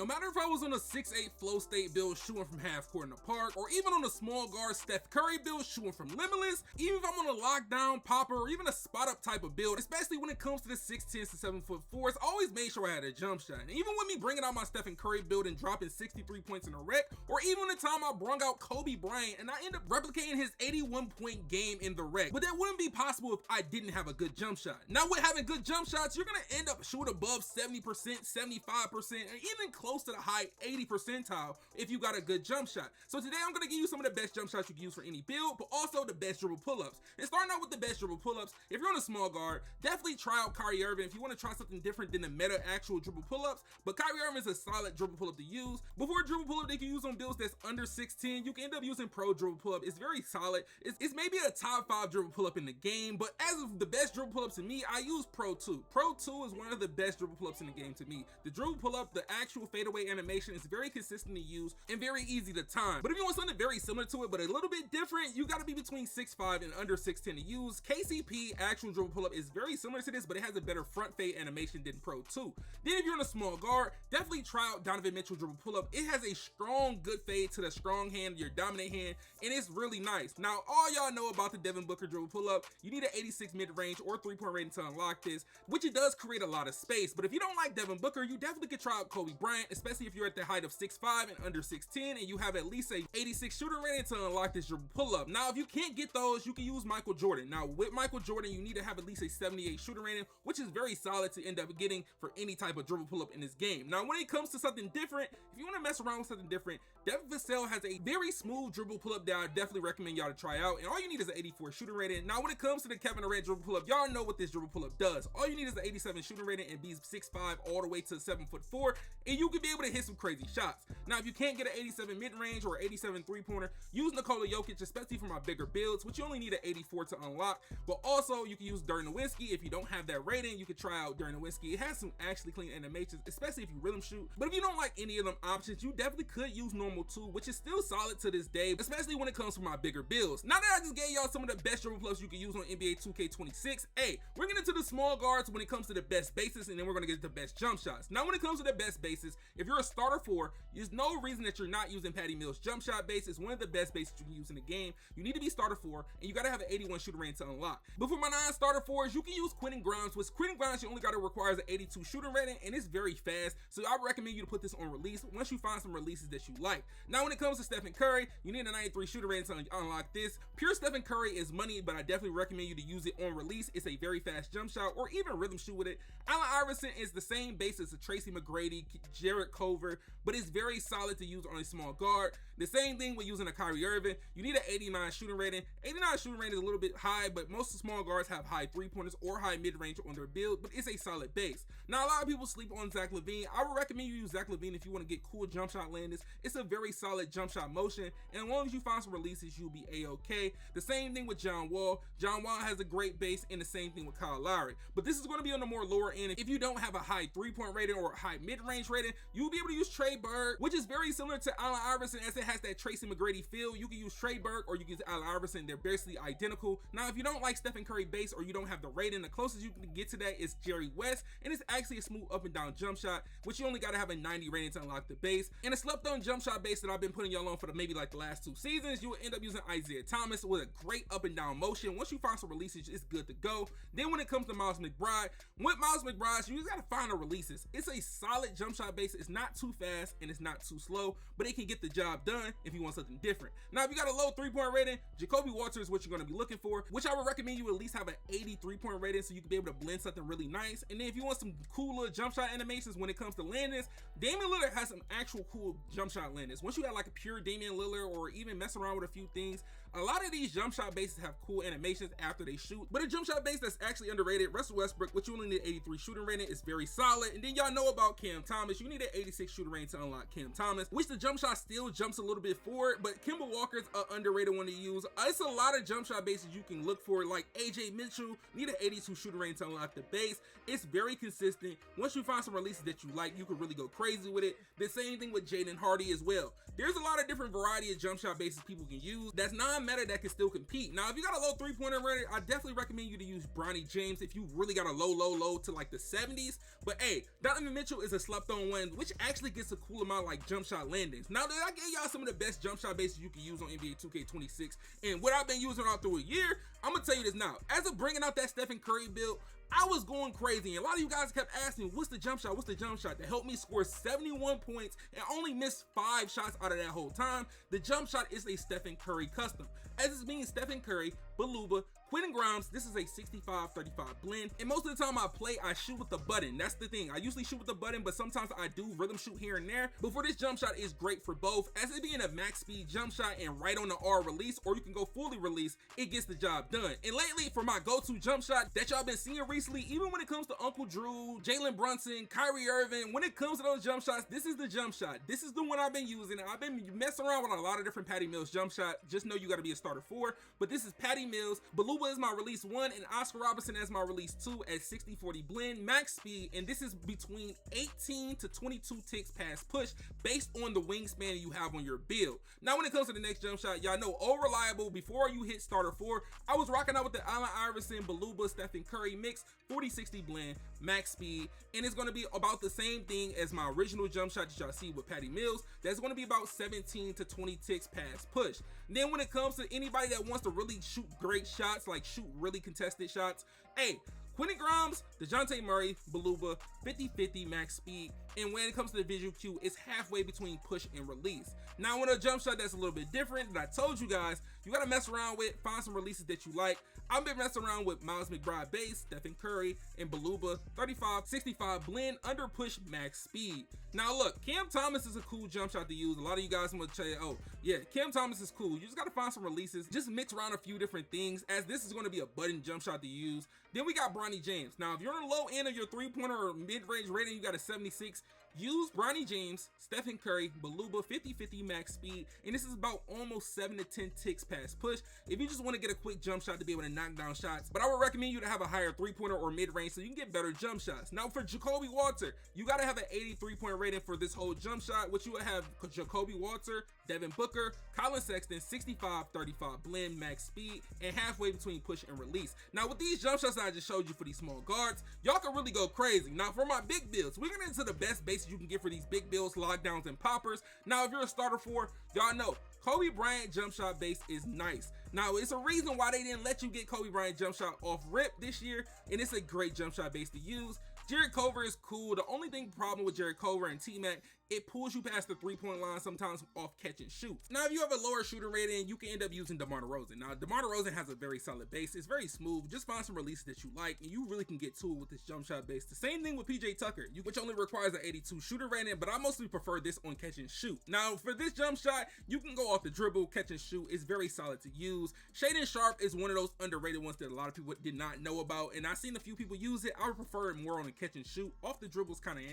No matter if I was on a 6'8" flow state build shooting from half court in the park, or even on a small guard Steph Curry build shooting from limitless, even if I'm on a lockdown popper or even a spot up type of build, especially when it comes to the 6'10" to 7'4", I always made sure I had a jump shot. And even with me bringing out my Stephen Curry build and dropping 63 points in a rec, or even the time I brung out Kobe Bryant and I end up replicating his 81-point game in the rec, but that wouldn't be possible if I didn't have a good jump shot. Now with having good jump shots, you're gonna end up shooting above 70%, 75%, and even close to the high 80 percentile if you got a good jump shot. So today I'm gonna give you some of the best jump shots you can use for any build, but also the best dribble pull-ups. And starting out with the best dribble pull-ups, if you're on a small guard, definitely try out Kyrie Irving if you want to try something different than the meta actual dribble pull-ups, but Kyrie Irving is a solid dribble pull-up to use. Before a dribble pull-up they can use on builds that's under 6'10", you can end up using pro dribble pull-up. It's very solid. It's maybe a top 5 dribble pull-up in the game, but as of the best dribble pull-ups to me, I use Pro 2. Pro 2 is one of the best dribble pull-ups in the game to me. The dribble pull-up, the actual fadeaway animation is very consistent to use and very easy to time. But if you want something very similar to it but a little bit different, you got to be between 6'5" and under 6'10" to use. KCP actual dribble pull-up is very similar to this, but it has a better front fade animation than Pro 2. Then if you're in a small guard, definitely try out Donovan Mitchell dribble pull-up. It has a strong good fade to the strong hand, your dominant hand, and it's really nice. Now all y'all know about the Devin Booker dribble pull-up. You need an 86 mid-range or 3-point rating to unlock this, which it does create a lot of space. But if you don't like Devin Booker, you definitely could try out Kobe Bryant, especially if you're at the height of 6'5" and under 6'10", and you have at least a 86 shooting rating to unlock this dribble pull-up. Now if you can't get those, you can use Michael Jordan. Now with Michael Jordan, you need to have at least a 78 shooting rating, which is very solid to end up getting for any type of dribble pull-up in this game. Now when it comes to something different, if you want to mess around with something different, Devin Vassell has a very smooth dribble pull-up that I definitely recommend y'all to try out, and all you need is an 84 shooting rating. Now when it comes to the Kevin Durant dribble pull-up, y'all know what this dribble pull-up does. All you need is an 87 shooting rating and be 6'5" all the way to 7'4", and you can be able to hit some crazy shots. Now if you can't get an 87 mid-range or 87 3-pointer, use Nikola Jokic, especially for my bigger builds, which you only need an 84 to unlock. But also you can use Dirk Nowitzki. If you don't have that rating, you can try out Dirk Nowitzki. It has some actually clean animations, especially if you rhythm shoot. But if you don't like any of them options, you definitely could use normal 2, which is still solid to this day, especially when it comes to my bigger builds. Now that I just gave y'all some of the best dribble pull-ups you can use on NBA 2K26, hey, we're getting into the small guards when it comes to the best bases, and then we're gonna get to the best jump shots. Now when it comes to the best bases, if you're a starter 4, there's no reason that you're not using Patty Mills jump shot base. It's one of the best bases you can use in the game. You need to be starter 4, and you gotta have an 81 shooter rating to unlock. But for my non-starter 4s, you can use Quentin Grimes, which Quentin Grimes you only gotta requires an 82 shooting rating, and it's very fast. So I recommend you to put this on release once you find some releases that you like. Now when it comes to Stephen Curry, you need a 93 shooter rating to unlock this. Pure Stephen Curry is money, but I definitely recommend you to use it on release. It's a very fast jump shot, or even rhythm shoot with it. Allen Iverson is the same base as a Tracy McGrady, Jarrett Culver, but it's very solid to use on a small guard. The same thing with using a Kyrie Irving. You need an 89 shooting rating. 89 shooting rating is a little bit high, but most small guards have high 3-pointers or high mid-range on their build, but it's a solid base. Now a lot of people sleep on Zach LaVine. I would recommend you use Zach LaVine if you want to get cool jump shot landings. It's a very solid jump shot motion, and as long as you find some releases, you'll be a-okay. The same thing with John Wall. John Wall has a great base, and the same thing with Kyle Lowry. But this is going to be on the more lower end. If you don't have a high 3-point rating or a high mid-range rating, you'll be able to use Trey Burke, which is very similar to Allen Iverson, as it has that Tracy McGrady feel. You can use Trey Burke or you can use Allen Iverson. They're basically identical. Now if you don't like Stephen Curry base or you don't have the rating, the closest you can get to that is Jerry West, and it's actually a smooth up and down jump shot, which you only got to have a 90 rating to unlock the base. And a slept on jump shot base that I've been putting y'all on for maybe like the last 2 seasons, you will end up using Isaiah Thomas with a great up and down motion. Once you find some releases, it's good to go. Then when it comes to Miles McBride, with Miles McBride, you just got to find the releases. It's a solid jump shot base. It's not too fast and it's not too slow, but it can get the job done if you want something different. Now if you got a low 3-point rating, Jacoby Walter is what you're going to be looking for, which I would recommend you at least have an 83-point rating so you can be able to blend something really nice. And then if you want some cool little jump shot animations when it comes to landings, Damian Lillard has some actual cool jump shot landings. Once you got like a pure Damian Lillard or even mess around with a few things, a lot of these jump shot bases have cool animations after they shoot. But a jump shot base that's actually underrated, Russell Westbrook, which you only need 83 shooting rating, is very solid. And then y'all know about Cam Thomas. You need an 86 shooting rating to unlock Cam Thomas, which the jump shot still jumps a little bit forward, but Kemba Walker's an underrated one to use. It's a lot of jump shot bases you can look for, like AJ Mitchell, need an 82 shooting rating to unlock the base. It's very consistent. Once you find some releases that you like, you can really go crazy with it. The same thing with Jaden Hardy as well. There's a lot of different variety of jump shot bases people can use that's non meta that can still compete. Now, if you got a low three-pointer rating, I definitely recommend you to use Bronny James if you really got a low to like the 70s. But hey, Donovan Mitchell is a slept-on one, which actually gets a cool amount of like jump shot landings. Now, I gave y'all some of the best jump shot bases you can use on NBA 2K26, and what I've been using all through a year, I'm gonna tell you this now. As of bringing out that Stephen Curry build, I was going crazy, and a lot of you guys kept asking, what's the jump shot? What's the jump shot? That helped me score 71 points and only missed 5 shots out of that whole time. The jump shot is a Stephen Curry custom. As it's being Stephen Curry, Baluba, Quentin Grimes, this is a 65-35 blend, and most of the time I play, I shoot with the button. That's the thing. I usually shoot with the button, but sometimes I do rhythm shoot here and there. But for this jump shot, is great for both, as it being a max speed jump shot and right on the R release, or you can go fully release, it gets the job done. And lately, for my go-to jump shot that y'all been seeing recently, even when it comes to Uncle Drew, Jalen Brunson, Kyrie Irving, when it comes to those jump shots, this is the jump shot. This is the one I've been using. I've been messing around with a lot of different Patty Mills jump shot. Just know you got to be a starter 4, but this is Patty Mills. Baluba is my release 1, and Oscar Robertson as my release 2 at 60-40 blend, max speed, and this is between 18 to 22 ticks past push based on the wingspan you have on your build. Now, when it comes to the next jump shot, y'all know all reliable. Before you hit starter 4, I was rocking out with the Allen Iverson, Baluba, Stephen Curry mix, 40-60 blend, max speed, and it's going to be about the same thing as my original jump shot that y'all see with Patty Mills. That's going to be about 17 to 20 ticks past push. Then when it comes to anybody that wants to really shoot great shots, like shoot really contested shots, hey, Quentin Grimes, DeJounte Murray, Baluba, 50-50 max speed, and when it comes to the visual cue, it's halfway between push and release. Now, when a jump shot that's a little bit different that I told you guys, you gotta mess around with, find some releases that you like. I've been messing around with Miles McBride base, Stephen Curry, and Baluba, 35-65 blend, under push max speed. Now look, Cam Thomas is a cool jump shot to use. A lot of you guys want to say, oh yeah, Cam Thomas is cool. You just gotta find some releases, just mix around a few different things, as this is gonna be a button jump shot to use. Then we got Bronny James. Now, if you're on the low end of your three-pointer or mid-range rating, you got a 76, use Bronny James, Stephen Curry, Baluba, 50-50 max speed, and this is about almost 7 to 10 ticks past push if you just want to get a quick jump shot to be able to knock down shots. But I would recommend you to have a higher three-pointer or mid-range so you can get better jump shots. Now, for Jacoby Walter, you got to have an 83-point rating for this whole jump shot, which you would have Jacoby Walter, Devin Booker, Colin Sexton, 65-35 blend, max speed, and halfway between push and release. Now, with these jump shots that I just showed you for these small guards, y'all can really go crazy. Now, for my big builds, we're getting into the best bases you can get for these big builds, lockdowns, and poppers. Now, if you're a starter 4, y'all know Kobe Bryant jump shot base is nice. Now, it's a reason why they didn't let you get Kobe Bryant jump shot off rip this year, and it's a great jump shot base to use. Jared Culver is cool. The only problem with Jared Culver and T-Mac, it pulls you past the three-point line sometimes off catch and shoot. Now, if you have a lower shooter rating, you can end up using DeMar DeRozan. Now, DeMar DeRozan has a very solid base. It's very smooth. Just find some releases that you like, and you really can get to it with this jump shot base. The same thing with PJ Tucker, which only requires an 82 shooter rating, but I mostly prefer this on catch and shoot. Now, for this jump shot, you can go off the dribble, catch and shoot. It's very solid to use. Shaedon Sharpe is one of those underrated ones that a lot of people did not know about, and I've seen a few people use it. I would prefer it more on the catch and shoot. Off the dribbles kind of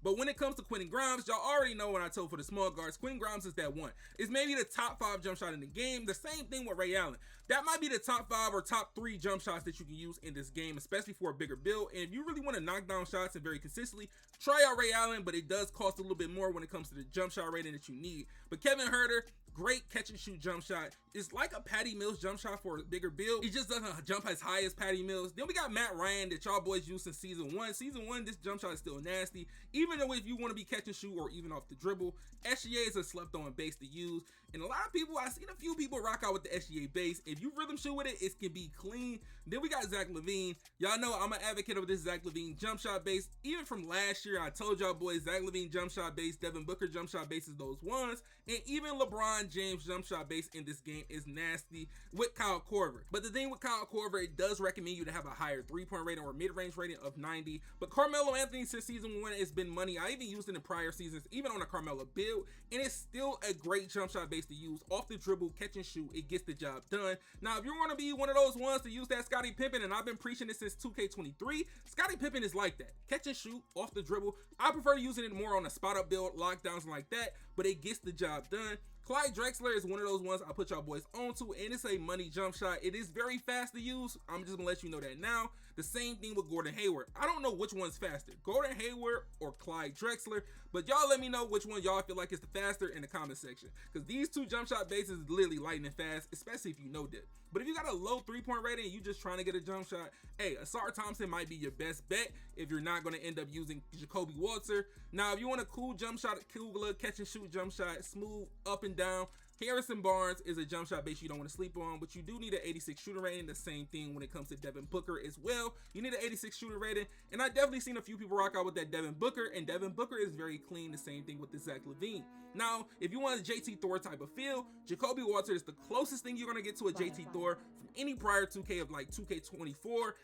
but when it comes to Quentin Grimes, y'all already know when I told for the small guards, Quentin Grimes is that one. It's maybe the top 5 jump shot in the game. The same thing with Ray Allen. That might be the top 5 or top 3 jump shots that you can use in this game, especially for a bigger build. And if you really want to knock down shots and very consistently, try out Ray Allen, but it does cost a little bit more when it comes to the jump shot rating that you need. But Kevin Huerter, great catch and shoot jump shot. It's like a Patty Mills jump shot for a bigger build. It just doesn't jump as high as Patty Mills. Then we got Matt Ryan that y'all boys used since season 1. Season 1, this jump shot is still nasty. Even though if you want to be catch and shoot or even off the dribble, SGA is a slept on base to use. And a lot of people, I've seen a few people rock out with the SGA base. If you rhythm shoot with it, it can be clean. Then we got Zach LaVine. Y'all know I'm an advocate of this Zach LaVine jump shot base. Even from last year, I told y'all boys, Zach LaVine jump shot base, Devin Booker jump shot base is those ones. And even LeBron James jump shot base in this game is nasty with Kyle Korver. But the thing with Kyle Korver, it does recommend you to have a higher three-point rating or mid-range rating of 90. But Carmelo Anthony since season 1 has been money. I even used it in prior seasons, even on a Carmelo build, and it's still a great jump shot base to use. Off the dribble, catch and shoot, it gets the job done. Now, if you want to be one of those ones to use that Scottie Pippen, and I've been preaching this since 2K23, Scottie Pippen is like that. Catch and shoot, off the dribble. I prefer using it more on a spot-up build, lockdowns like that, but it gets the job done. Clyde Drexler is one of those ones I put y'all boys onto, and it's a money jump shot. It is very fast to use. I'm just gonna let you know that now. The same thing with Gordon Hayward. I don't know which one's faster, Gordon Hayward or Clyde Drexler, but y'all let me know which one y'all feel like is the faster in the comment section, because these two jump shot bases is literally lightning fast, especially if you no dip. But if you got a low 3-point rating and you just trying to get a jump shot, hey, Asar Thompson might be your best bet if you're not going to end up using Jacoby Walter. Now, if you want a cool jump shot, cool catch and shoot jump shot, smooth up and down, Harrison Barnes is a jump shot base you don't want to sleep on, but you do need an 86 shooter rating. The same thing when it comes to Devin Booker as well. You need an 86 shooter rating, and I definitely seen a few people rock out with that Devin Booker, and Devin Booker is very clean. The same thing with the Zach LaVine. Now, if you want a JT Thor type of feel, Jacoby Walter is the closest thing you're going to get to a JT Thor from any prior 2K of like 2K24.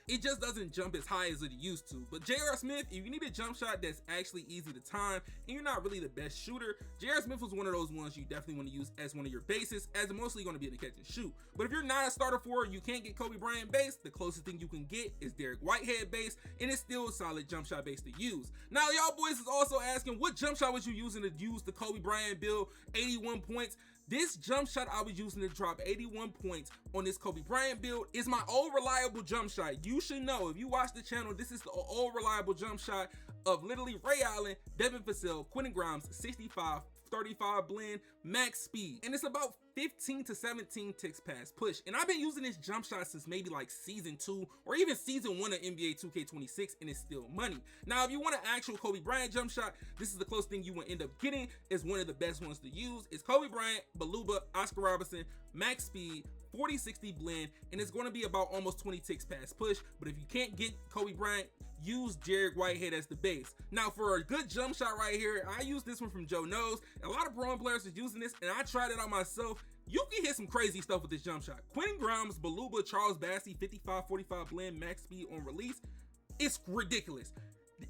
It just doesn't jump as high as it used to. But J.R. Smith, if you need a jump shot that's actually easy to time and you're not really the best shooter, J.R. Smith was one of those ones you definitely want to use as one of your bases, as mostly going to be in the catch and shoot. But if you're not a starter for, you can't get Kobe Bryant base, the closest thing you can get is Derek Whitehead base, and it's still a solid jump shot base to use. Now, y'all boys is also asking, what jump shot was you using to use the Kobe Bryant build, 81 points? This jump shot I was using to drop 81 points on this Kobe Bryant build is my old reliable jump shot. You should know, if you watch the channel, this is the old reliable jump shot of literally Ray Allen, Devin Vassell, Quentin Grimes, 65, 35 blend, max speed, and it's about 15 to 17 ticks past push. And I've been using this jump shot since maybe like season 2 or even season 1 of NBA 2K26, and it's still money. Now, if you want an actual Kobe Bryant jump shot, this is the closest thing you will end up getting. Is one of the best ones to use. It's Kobe Bryant, Baluba, Oscar Robertson, max speed, 40-60 blend, and it's going to be about almost 20 ticks past push. But if you can't get Kobe Bryant, use Derek Whitehead as the base. Now, for a good jump shot right here, I use this one from Joe Knows. A lot of pro players are using this, and I tried it out myself. You can hit some crazy stuff with this jump shot. Quentin Grimes, Baluba, Charles Bassey, 55-45 blend, max speed on release. It's ridiculous.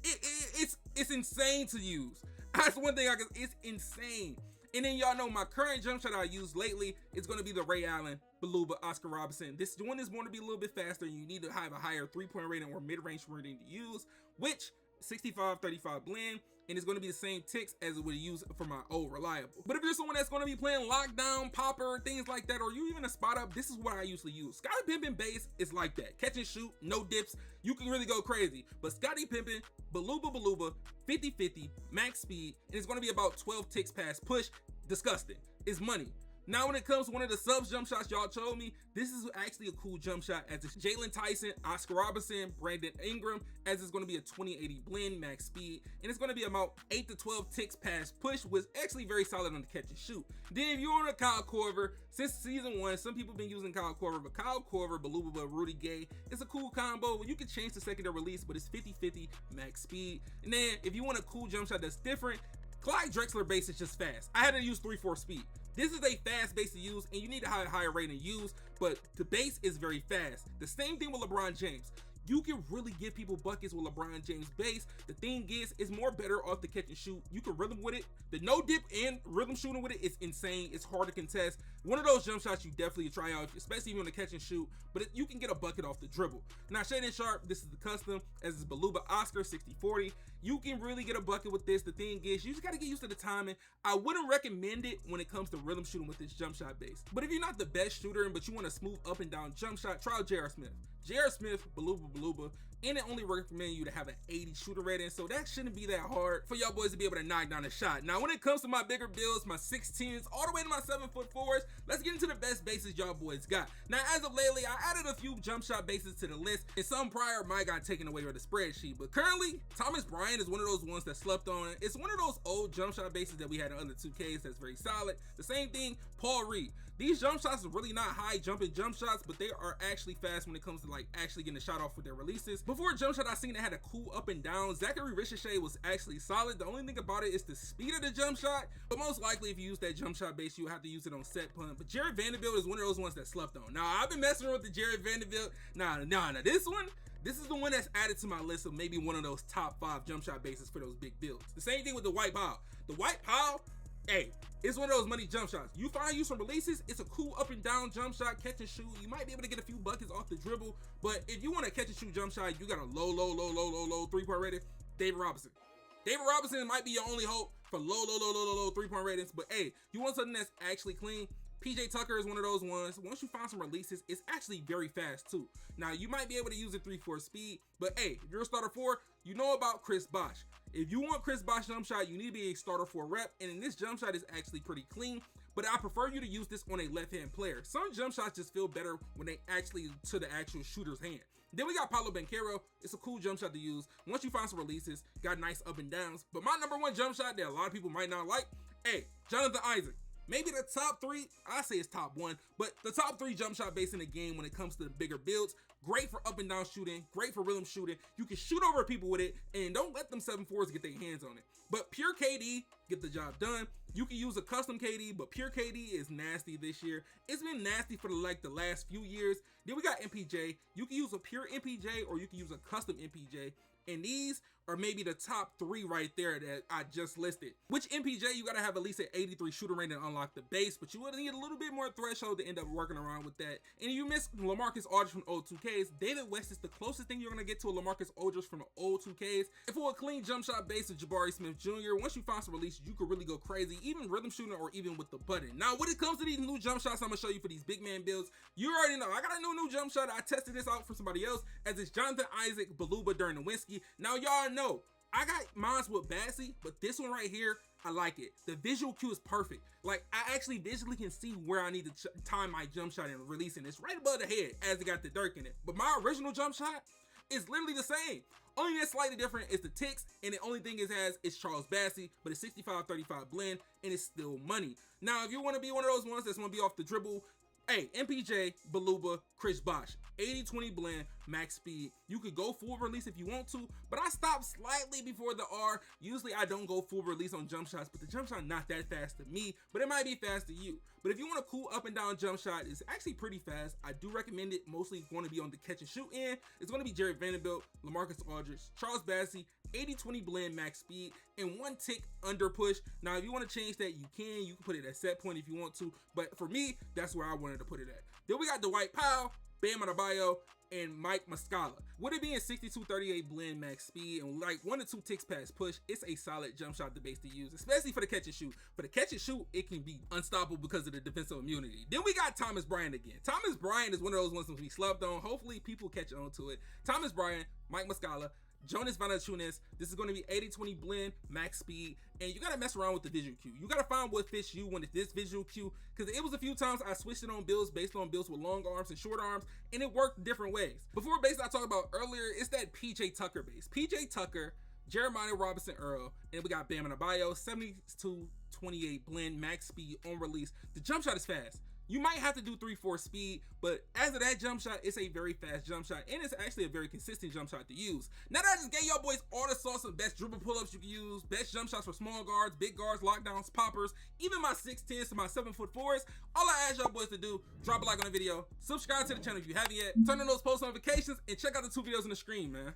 It's insane to use. That's one thing it's insane. And then y'all know my current jump shot I use lately is going to be the Ray Allen, Baluba, Oscar Robertson. This one is going to be a little bit faster. You need to have a higher 3-point rating or mid-range rating to use, which 65-35 blend, and it's going to be the same ticks as it would use for my old reliable. But if you're someone that's going to be playing lockdown, popper, things like that, or you even a spot up, this is what I usually use. Scottie Pippen base is like that. Catch and shoot, no dips. You can really go crazy. But Scottie Pippen, Baluba, 50-50, max speed, and it's going to be about 12 ticks past push. Disgusting. It's money. Now, when it comes to one of the subs jump shots y'all told me, this is actually a cool jump shot, as it's Jalen Tyson, Oscar Robertson, Brandon Ingram, as it's going to be a 20-80 blend, max speed, and it's going to be about 8 to 12 ticks past push, was actually very solid on the catch and shoot. Then if you're on a Kyle Korver, since season 1, some people have been using Kyle Korver, but Kyle Korver, Baluba, Rudy Gay, it's a cool combo. You can change the secondary release, but it's 50-50 max speed. And then if you want a cool jump shot that's different, Clyde Drexler base is just fast. I had to use 3-4 speed. This is a fast base to use, and you need a higher rating to use, but the base is very fast. The same thing with LeBron James. You can really give people buckets with LeBron James base. The thing is, it's more better off the catch and shoot. You can rhythm with it. The no dip and rhythm shooting with it is insane. It's hard to contest. One of those jump shots you definitely try out, especially if you want to catch and shoot, but you can get a bucket off the dribble. Now, Shaded Sharp, this is the custom, as is Baluba Oscar 60-40. You can really get a bucket with this. The thing is, you just got to get used to the timing. I wouldn't recommend it when it comes to rhythm shooting with this jump shot base. But if you're not the best shooter, but you want a smooth up and down jump shot, try out J.R. Smith. J.R. Smith, Baluba, and it only recommend you to have an 80 shooter rating, so that shouldn't be that hard for y'all boys to be able to knock down a shot. Now, when it comes to my bigger builds, my 6'10s, all the way to my 7'4s, let's get into the best bases y'all boys got. Now, as of lately, I added a few jump shot bases to the list, and some prior might got taken away with the spreadsheet, but currently, Thomas Bryant is one of those ones that slept on. It's one of those old jump shot bases that we had in other 2Ks that's very solid. The same thing, Paul Reed. These jump shots are really not high jumping jump shots, but they are actually fast when it comes to like actually getting a shot off with their releases. Before jump shot, I seen it had a cool up and down. Zachary Ricochet was actually solid. The only thing about it is the speed of the jump shot, but most likely if you use that jump shot base, you'll have to use it on set punt. But Jared Vanderbilt is one of those ones that slept on. Now, I've been messing with the Jared Vanderbilt. Nah, this is the one that's added to my list of maybe one of those top 5 jump shot bases for those big builds. The same thing with the White Powell. The White Powell, hey, it's one of those money jump shots. You find use some releases, it's a cool up and down jump shot, catch and shoot. You might be able to get a few buckets off the dribble, but if you want to catch and shoot jump shot, you got a low 3-point rating, David Robinson. David Robinson might be your only hope. for low 3-point ratings. But hey, you want something that's actually clean? PJ Tucker is one of those ones. Once you find some releases, it's actually very fast too. Now you might be able to use a 3-4 speed, but hey, if you're a starter 4, you know about Chris Bosh. If you want Chris Bosh jump shot, you need to be a starter 4 rep, and in this jump shot is actually pretty clean. But I prefer you to use this on a left-hand player. Some jump shots just feel better when they actually to the actual shooter's hand. Then we got Paulo Banchero. It's a cool jump shot to use. Once you find some releases, got nice up and downs. But my number 1 jump shot that a lot of people might not like, hey, Jonathan Isaac. Maybe the top 3, I say it's top 1, but the top 3 jump shot base in the game when it comes to the bigger builds. Great for up and down shooting, great for rhythm shooting. You can shoot over people with it, and don't let them 7-4s get their hands on it. But pure KD, get the job done. You can use a custom KD, but pure KD is nasty this year. It's been nasty for the last few years. Then we got MPJ. You can use a pure MPJ, or you can use a custom MPJ. And these are maybe the top 3 right there that I just listed. Which MPJ, you gotta have at least an 83 shooter rating to unlock the base, but you would need a little bit more threshold to end up working around with that. And you miss LaMarcus Aldridge from old 2Ks. David West is the closest thing you're gonna get to a LaMarcus Aldridge from the old 2Ks. And for a clean jump shot base of Jabari Smith Jr., once you find some releases, you could really go crazy, even rhythm shooting or even with the button. Now, when it comes to these new jump shots I'm gonna show you for these big man builds, you already know I got a new jump shot. I tested this out for somebody else as it's Jonathan Isaac Baluba during the Winsky. Now, y'all know I got mine with Bassey, but this one right here, I like it. The visual cue is perfect. Like, I actually visually can see where I need to time my jump shot and releasing. It's right above the head as it got the Dirk in it. But my original jump shot is literally the same. Only that's slightly different is the ticks, and the only thing it has is Charles Bassey, but it's 65-35 blend, and it's still money. Now, if you want to be one of those ones that's going to be off the dribble, hey, MPJ, Baluba, Chris Bosh, 80-20 blend, max speed. You could go full release if you want to, but I stopped slightly before the R. Usually I don't go full release on jump shots, but the jump shot not that fast to me, but it might be fast to you. But if you want a cool up and down jump shot, it's actually pretty fast. I do recommend it. Mostly going to be on the catch and shoot end. It's going to be Jared Vanderbilt, LaMarcus Aldridge, Charles Bassey, 80-20 blend max speed, and 1 tick under push. Now, if you want to change that, you can put it at set point if you want to, but for me, that's where I wanted to put it at. Then we got Dwight Powell, Bam Adebayo, and Mike Muscala. With it being 62-38 blend max speed and like 1 to 2 ticks past push, it's a solid jump shot to base to use, especially for the catch and shoot. For the catch and shoot, it can be unstoppable because of the defensive immunity. Then we got Thomas Bryant again. Thomas Bryant is one of those ones that we slept on. Hopefully people catch on to it. Thomas Bryant, Mike Muscala, Jonas Valanciunas. This is going to be 80-20 blend, max speed, and you got to mess around with the visual cue. You got to find what fits you when it's this visual cue, because it was a few times I switched it on builds based on builds with long arms and short arms, and it worked different ways. Before base I talked about earlier, it's that PJ Tucker base. PJ Tucker, Jeremiah Robinson Earl, and we got Bam Adebayo, 72-28 blend, max speed on release. The jump shot is fast. You might have to do 3-4 speed, but as of that jump shot, it's a very fast jump shot, and it's actually a very consistent jump shot to use. Now that I just gave y'all boys all the sauce of best dribble pull-ups you can use, best jump shots for small guards, big guards, lockdowns, poppers, even my 6'10s to my 7'4s, all I ask y'all boys to do, drop a like on the video, subscribe to the channel if you haven't yet, turn on those post notifications, and check out the 2 videos on the screen, man.